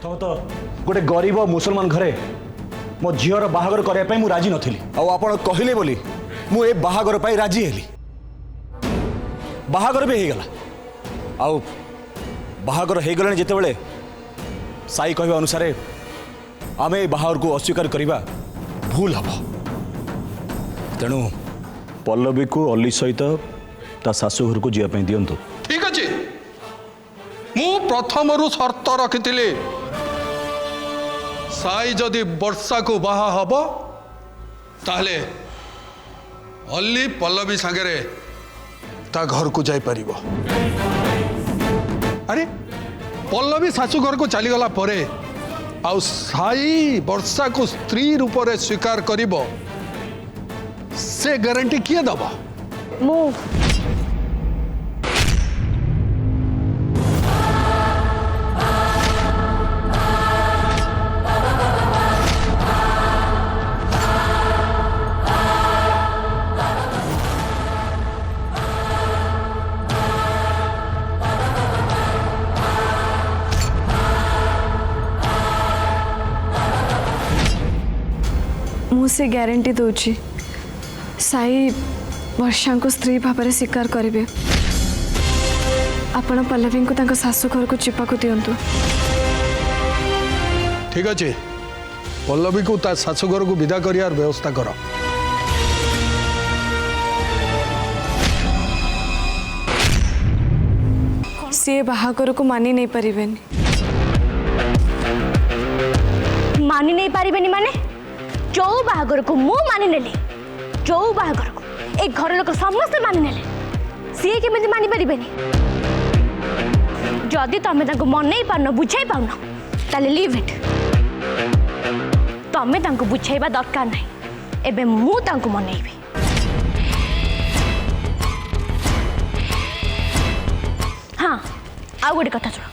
प्रथमतः गोटे गरीब मुसलमान घरे मो झीर बाहागर करने मु राजी नथिली आपण कहले बोली मु ए बाहागर पाई राजी हेली बाहागर भी हो गला आउ बाहागर हो गले जिते साई कहवा अनुसार आम ए बाहागर को अस्वीकार करवा भूल हम तेणु पल्लवी को अली सहित ता शाशुघर को जीवाई दिंतु। ठीक अच्छे मु प्रथम शर्त रखी साई जदि वर्षा को बाहा हब ताहले अली पल्लवी सांगरे ता घर को जाई परिबो। अरे पल्लवी शाशु घर को चलीगला परे आउ साई वर्षा को स्त्री रूप में स्वीकार करिबो से गारंटी किए दबा मु मुझे ग्यारंटी दूची साई वर्षा को स्त्री भाव में स्वीकार करेंगे आपण पल्लवी को तांको सासु घर को चिपा दिंतु। ठीक अच्छे पल्लवी को ता शाशुघर को विदा कर व्यवस्था कर। सी बाहागर को मानी नहीं पारे मानी नहीं पारे माने जो बाहागर को मु मानि नेली जो बाहागर को एक घर लोक समस्त मानि नेले सी केमिति मानि परिबेनी जदि तमे तांको मनई पारन बुझाई पाउन ताले लीव इट तमे तांको बुझाइबा दरकार नाही एबे मु तांको मनईबी। हाँ आ गोटे कथा सुन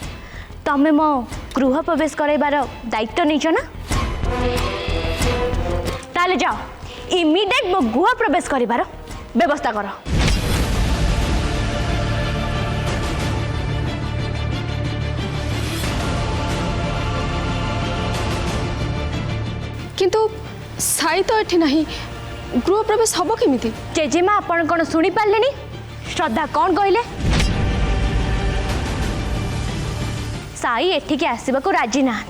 तमे मो गृह प्रवेश करैबार दायित्व नहीं ना ताले जाओ इमिडिएट मो गृह प्रवेश करिबार व्यवस्था कर। किंतु साई तो एठी नहीं गृह प्रवेश हम केमिति जेजेमा आपण कौन शुणी पारे श्रद्धा कौन कहले साई एठिके आसवा को राजी ना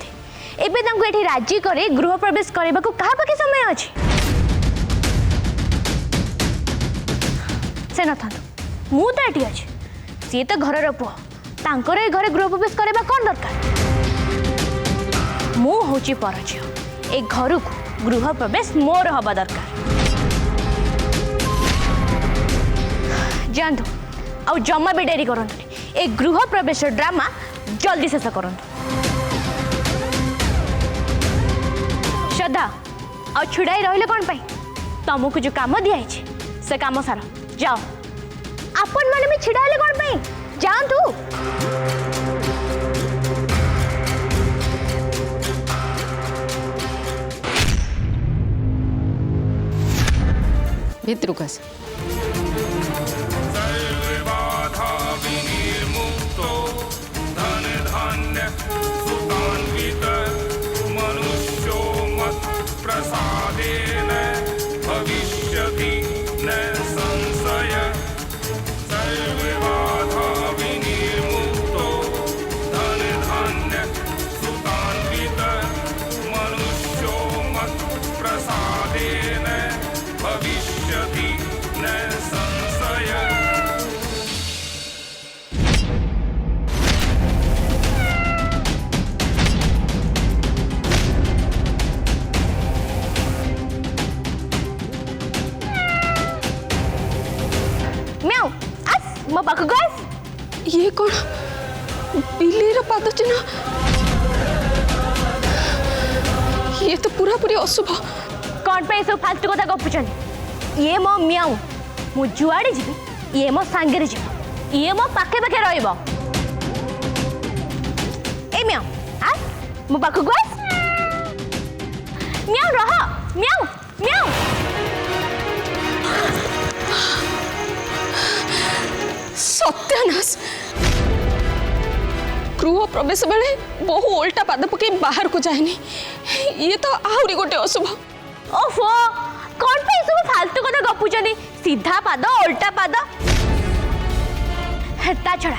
एबे तांको एठी राजी करे गृह प्रवेश करबा को कहा पाके समय अछि से न थांतु मु तो एठी अछि सी तो घर पुओ तांकर ए घरे गृह प्रवेश करबा कोन दरकार मु होची परझियो ए घर को गृह प्रवेश मोर हबा दरकार जानतु आ जमा भी डेरी करंतु ए गृह प्रवेश ड्रामा जल्दी शेष करंतु। श्रद्धा आ छुड़ाई रहिले कौन पाई तुमको जो काम दिया से काम सार जाओ आपण माने भी छिड़ाइले कौन पाई जाओ तू भितरुकस प्रसादेन भविष्यति न संशय सर्वबाधा विनिर्मुक्तो धन धान्य सुतान्वित मनुष्यो मत् प्रसादेन भविष्यति न संशय। मो पाख गस ये कौन बिल्ली पाद चिन्ह ये तो पूरा पूरी अशुभ कौन पे सब फालतू कथा गपुचन ये मो म्याऊ मु जुआड़े जीवी ये मो सांगे रे जीव ये मो पाखे पाखे रहइबो ए म्याऊ आ मो पाख गस म्याऊ रह म्याऊ म्याऊ सत्यानाश गृह प्रवेश बेले बहु उल्टा पाद पकई बाहर को जाएनी ये तो आहरी गोटे अशुभ। ओफो कौन पे सब फालतू कथा गपुचनी सीधा पाद उल्टा पाद ता छड़ा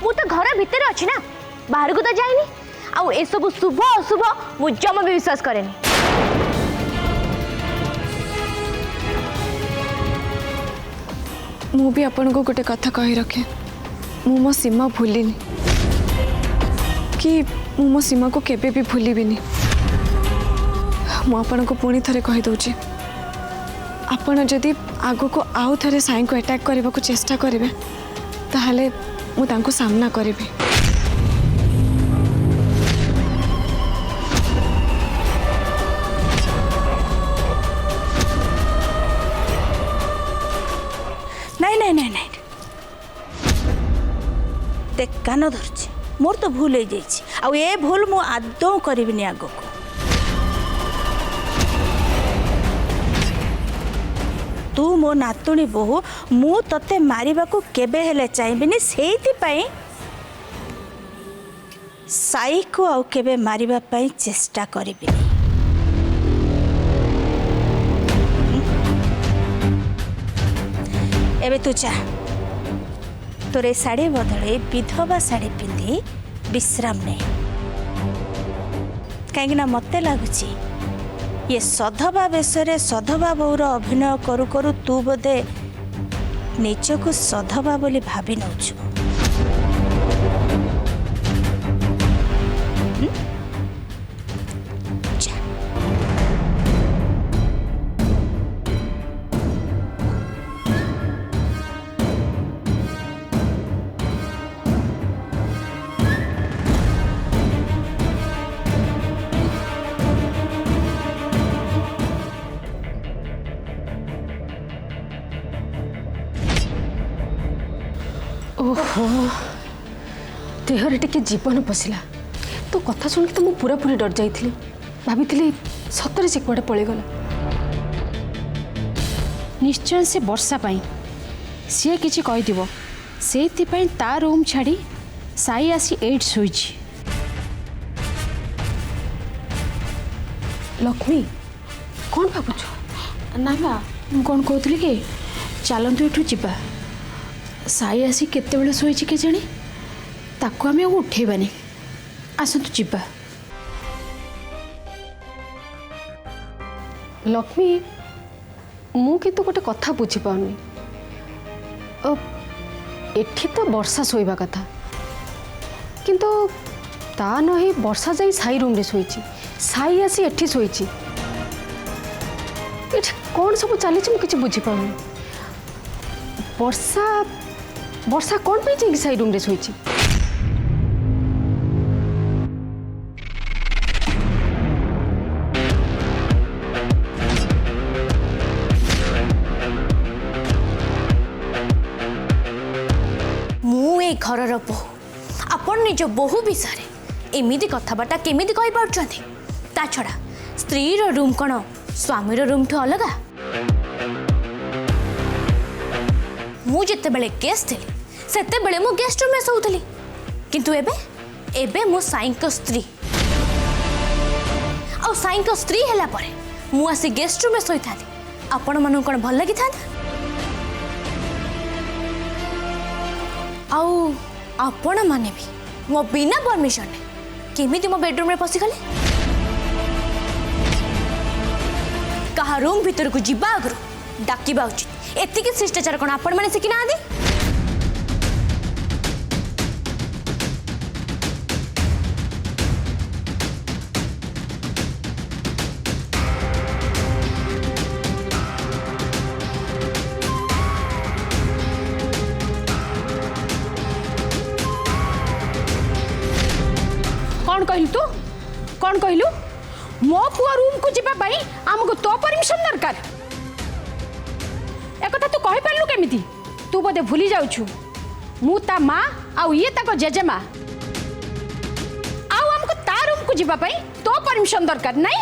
मु तो घर भितर अछि ना बाहर को तो जाइनी आउ ए सब शुभ अशुभ मु जमा भी विश्वास करेनी। मु भी आपन को गोटे कथा कही रखे मु मो सीमा भूलिनी कि मु मो सीमा को केबे भी भूलिबिनी। मु आपन को पुणी थरे कही दउची आपन जदि आगो को आउ थरे साई को अटैक करबा को चेष्टा करिवे ताहले मु तांको सामना करिबी। नहीं नहीं नहीं नहीं देख कान धरछि मोर तो भूल हो जाइछि आ ए भूल मु आदौ करबिनी आगो को। तू मो नातुणी बहु मु तते मारिबा को केबे हेले चाहिबिनी सेति पई साई को आउ केबे मारिबा पई चेष्टा करबिनी। एबे तू जा तोरे साड़ी बदले विधवा साड़ी पिंधि विश्राम ने कहीं मत लगुच ये सधवा बेशरे सधवा बौर अभिनय करू करू तू बोधे निजको सधवा बोली भाभी नौछु। ओहो देहरे टिके जीवन पशिला तो कथा शुणी तो मुझे पूरा पूरी डर जाइली भाभी सतरे से कुआडे पळेगला। निश्चय से वर्षा पाई सी किसी कहीदिव से ता रूम छाड़ी साई आसी एट शोची। लक्ष्मी कौन भावुच? ना ना कौन कहती कि चलतु एठू जा साई आसी केते शोची के जानी ताको आम उठेबानी आसतु जा। लक्ष्मी मु किंतु गोटे कथा बुझी पाउनी एठी तो वर्षा शोइबा कथा किंतु ता नही वर्षा जाई साई रूम रे शोइची साई आसी एठी शोइची एठी कौन सब चली मु किछि बुझी पाउनी। वर्षा वर्षा कौन पे जाई साई रूम रे शोइची? घर बहु आपण निज बहु विषय एमिदी कथबार्ता केमिदी कहि पाउछंती ता छड़ा स्त्री रो रूम कोन स्वामी रो रूम ठो अलगा। मु जते बेले गेस्ट थिली सेते बेले मु गेस्ट रूम में सोउथली किंतु एबे एबे मो साईं को स्त्री आ साईं को स्त्री हैला परे मु आसी गेस्ट रूम में सोइथाली आपण मानु कोन भल लागि थांता आउ आपण माने भी मो बिना परमिशन केमिति मो बेडरूम में पसिगले कहा रूम भीतर को जिबा आगु डाकिबा उचित एतिके शिष्टाचार कोन आपण माने सिखि ना दी। कौन कहलु तू कौन कहलु मो पुआ रूम को जीवा पाई हमको तो परमिशन दरकार एक कथा तू कहि पारलु केमिति तू बोधे भूली जाउछु मु ता माँ आउ ये ताको जेजेमा आउ हमको ता रूम को जीवा पाई तो परमिशन दरकार नहीं।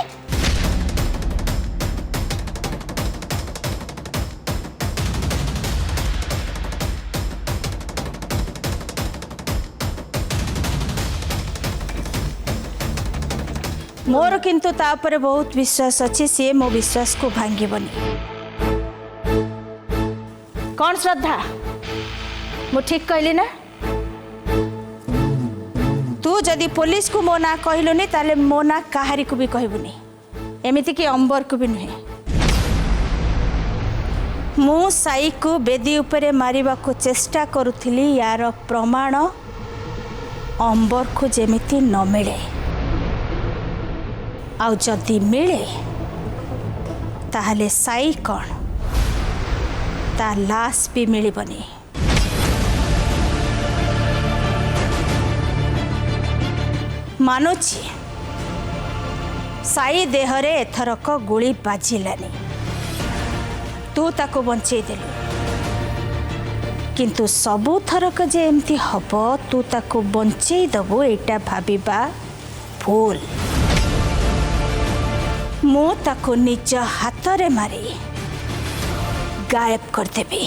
मोर किंतु तापर बहुत विश्वास अच्छी सी मो विश्वास को भांगीबनी। कौन श्रद्धा मु ठीक कहली ना? तू जदि पुलिस को मो ना कहलुनी ताले मो ना काहारी को भी कहबुनी, एमिति कि अंबर को भी नुहे। मु साई को बेदी उपरे मारिबा को चेष्टा करुथिली, यार प्रमाण अंबर को जेमिति न मिले, आउ जदि मिले ताहले साई कौन ता लाश भी मिलबनी। मानुची साई देहरे एथरक गुली बाजिलानी, तू ताको बंचई देलु, किंतु सबु थरक जे एमती हब तू ताको बंचई दबु एटा भाबिबा भूल। मु ताको निज हाथरे मारी गायब कर देबी।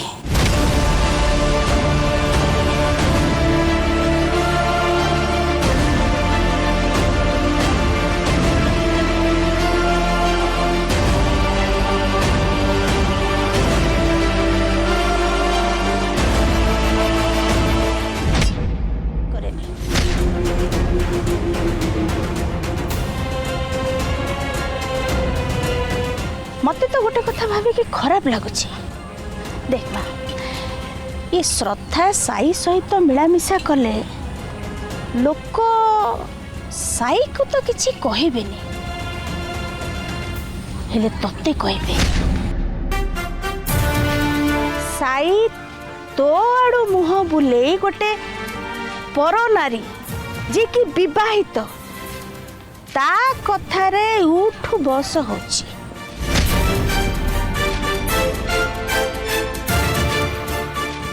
मते तो गोटे कथा भाभी कि खराब लगुच। देख बा ये श्रद्धा साई सहित मिलामिशा कले लोक साई को तो किसी कहबेनी, हेले तते कहबे। साई तो आड़ू मुह बुले गोटे पर नारी जे कि विवाहित ता कथारे उठू बस होची।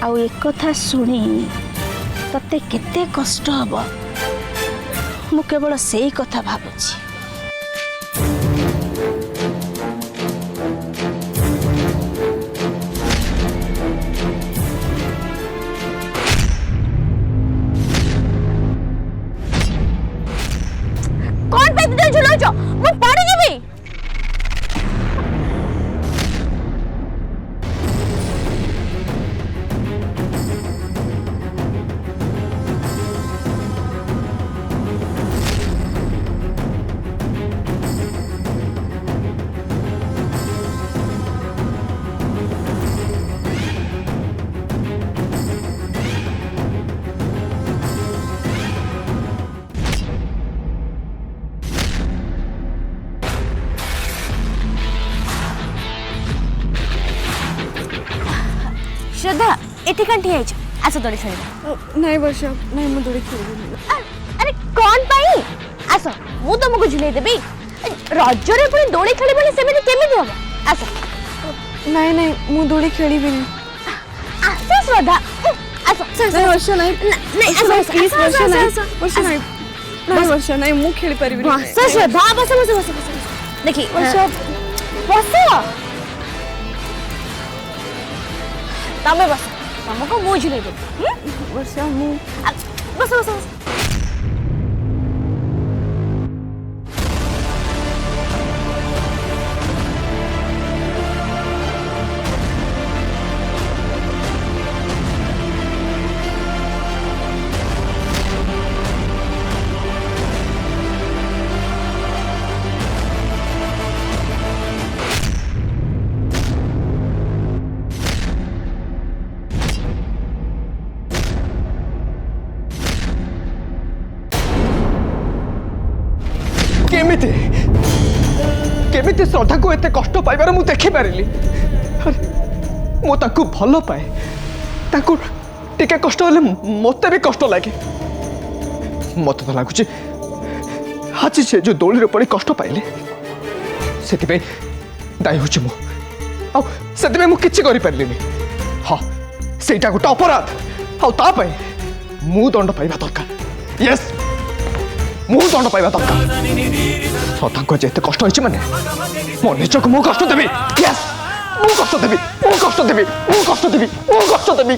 आउ एक कथा शुणी तते केते कष्ट हब मु केवल सेई कथा भाबुची। कौन पे तुझे झुलाउछ? मु पड़ी जीवी। श्रद्धा एठी कांठी आइछ, आस दौड़ी खेलिबा। नहीं वर्षा नहीं, मु दौड़ी खेलिबी। अरे कौन पाई आस मु तुमको झुलाई देबी। रजरे पुणी दौड़ी खेलिबनी सेमिति केमिति हबो? आस। नहीं नहीं मु दौड़ी खेलिबी। आस श्रद्धा आस। नहीं वर्षा नहीं नहीं आस प्लीज वर्षा नहीं, वर्षा नहीं, नहीं वर्षा नहीं, मु खेली परिबी। बस श्रद्धा बस बस बस बस। देखी वर्षा बस तमे बस, तुमको मु झुलाई देबी। वर्षा मु बस बस बस। केमिति केमिति श्रद्धा को एते कष्ट पाइबार मु देखि पारिली। मु ताकू भल पाए, ताकू टिके कष्ट होले मते भी कष्ट लागे। मते तो लागुची आज से जो दोली पड़ी कष्ट पाइले से दायी हूँ मु से मु किछि करि पारिलिनी। हाँ सेटा गोटे अपराध आ मु दंड पाइबा दरकार। यस मु दंड पाइबा दरकार। श्रद्धा को जेते कष्ट होइछि माने मो निजको मु कष्ट देबी। यस मु कष्ट देबी, मु कष्ट देबी, मु कष्ट देबी, मु कष्ट देबी।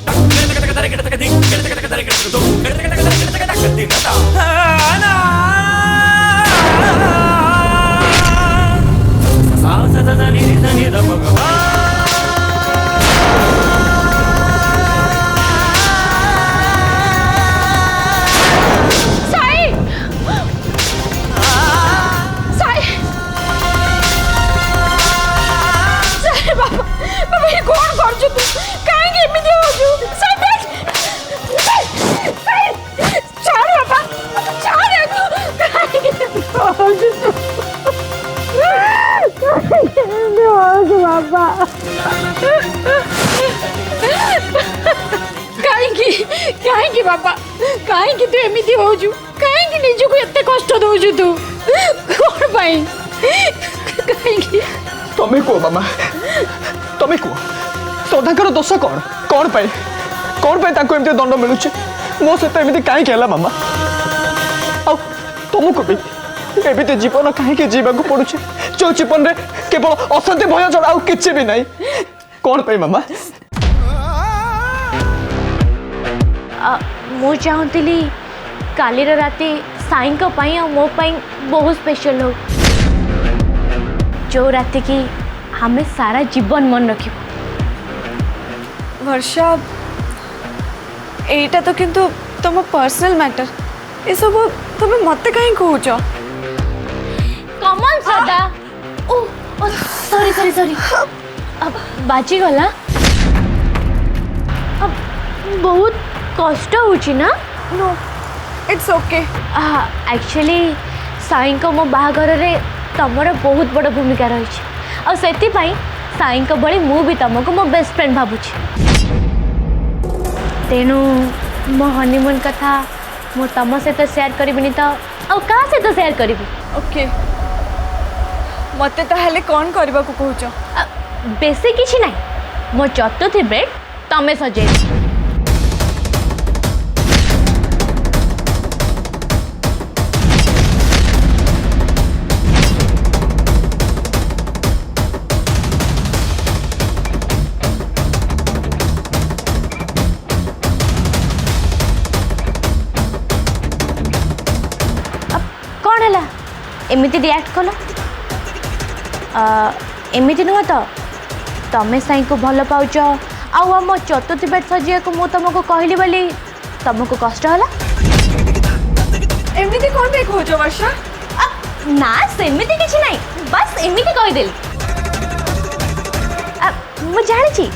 बाबा कहीं बाबा कहीं तू एमती हो कहीं निजक एत कष्ट दौचु तू कौन पाई कहीं तमें कह मामा तमें कह श्रद्धाकर दोष कौन कौन पाए एमती दंड मिलूँ मो सहित एमती कहीं मामा आ तुमको भी एमती जीवन कहीं जीवाक पड़ू जो जीवन में केवल अशांति भय छड़ा आउ किसी भी नहीं कौन पाई मामा मु चाहूली काली राति साई मो बहुत स्पेशल हो जो राति की हमें सारा जीवन मन रख वर्षा एटा तो किंतु तुम पर्सनल मैटर ये सब तुम मत कहीं कहूच कमन सदा ओ सॉरी सॉरी सॉरी अब बाजी गला अब बहुत कष्ट होची ना no it's okay actually Sai मो बाहागर रे तमर बहुत बड़ भूमिका रही और से साई भली मु भी तुमको मो बेस्ट फ्रेंड भावुची तेणु मो हनीमून कथा मु तुम सहित शेयर करी तो आ क्या सहित शेयर करी ओके मत ताहले कौन करबा को कहूच बेसी किछि नहीं मो चतुर्थी बेड तमे सजे एमती रिएक्ट कल एमती नुह तो तमें साई को भल पाच आम चतुर्थी बेड सजा को मु तुमको कहली बोली तुमको कष्ट है एमती कौन पे कहूच वर्षा ना सेमती किछि नहीं बस एमती कहीदेली मु जानी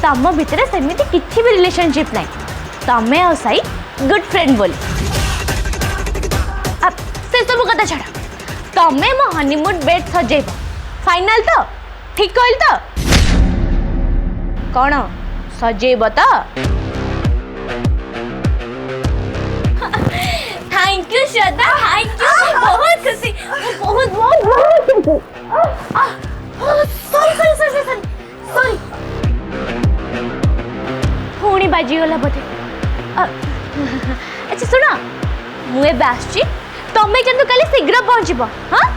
तम भितर सेमती किछि भी रिलेशनशिप नहीं तमें और साई गुड फ्रेंड बोली अब से सब कथा छाड़ तमें मो हनीमून बेड सजेब फाइनल तो ठीक कहल तो कौन सजेब तो thank you Shraddha thank you बहुत खुशी बहुत बहुत बहुत sorry sorry sorry sorry sorry पुणी बाजीगला बोधे अच्छा सुना मुझे आसुची तमें किंतु काली शीघ्र पहुँचब हाँ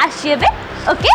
आसी ओके